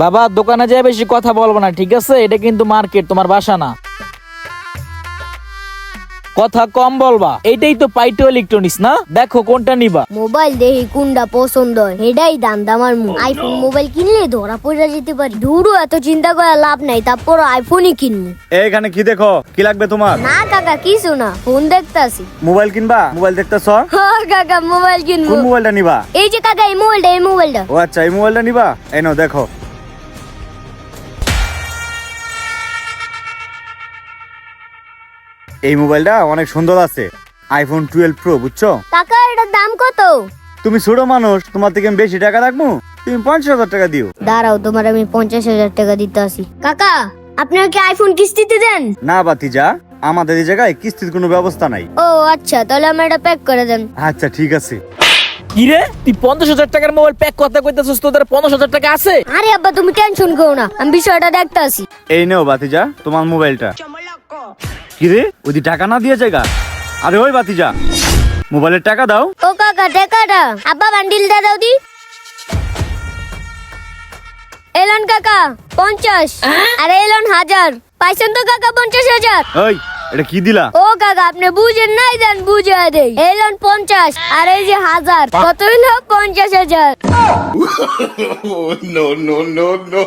বাবা দোকানে যায় বেশি কথা বলবো না, ঠিক আছে? এটা কিন্তু মার্কেট, তোমার বাসা না। কথা কম বলবা। এইটাই তো পাইটো ইলেকট্রনিক্স না? দেখো কোনটা নিবা। মোবাইল দেখি কোনটা পছন্দ হয় এটাই দাম দামার আইফোন মোবাইল কিনলে ধরা পড়ে যেতে পারি। ধুরু এত চিন্তা করে লাভ নাই, তারপর আইফোনই কিনবো। এইখানে কি দেখো, কি লাগবে তোমার? না কাকা কিছু না, ফোন দেখতাছি। মোবাইল কিনবা? মোবাইল দেখতেছ? হ্যাঁ কাকা মোবাইল কিনবো। কোন মোবাইলটা নিবা? এই যে কাকা এই মোবাইলটা। ও আচ্ছা, এই মোবাইলটা নিবা। এই নাও দেখো। এই মোবাইলটা অনেক সুন্দর আছে, আইফোন 12 প্রো, বুঝছো? কাকা এটার দাম কত? তুমি ছোট মানুষ, তোমার থেকে আমি বেশি টাকা রাখবো, তুমি 50,000 টাকা দিও। দাঁড়াও, তোমার আমি 50,000 টাকা দিতে আসি। কাকা আপনার কি আইফোন কিস্তিতে দেন? না বাতিজা, আমাদের এই জায়গায় কিস্তির কোনো ব্যবস্থা নাই। ও আচ্ছা, তাহলে আমার এটা প্যাক করে দেন। আচ্ছা ঠিক আছে। কিরে তুই 50,000 টাকার মোবাইল প্যাক করতে কইতাছিস, তোদের 50,000 টাকা আছে? আরে আব্বা তুমি টেনশন করো না, আমি বিষয়টা দেখতে আসি। এই নাও বাতিজা তোমার মোবাইলটা। কিরে ওই টাকা না দিয়ে জায়গা? আরে ওই বাতিজা, মোবাইলের টাকা দাও। ও কাকা টাকাটা আব্বা বান্ডিলটা দাও দি। এলন কাকা 50, আরে এলন 1000 পাইছেন তো কাকা 50,000। ওই এটা কি দিলা? ও কাকা আপনি বুঝেন নাই, দেন বুঝিয়ে দেই। এলন 50 আর এই যে 1000, কত হইলো? 50,000। No, no, no, no.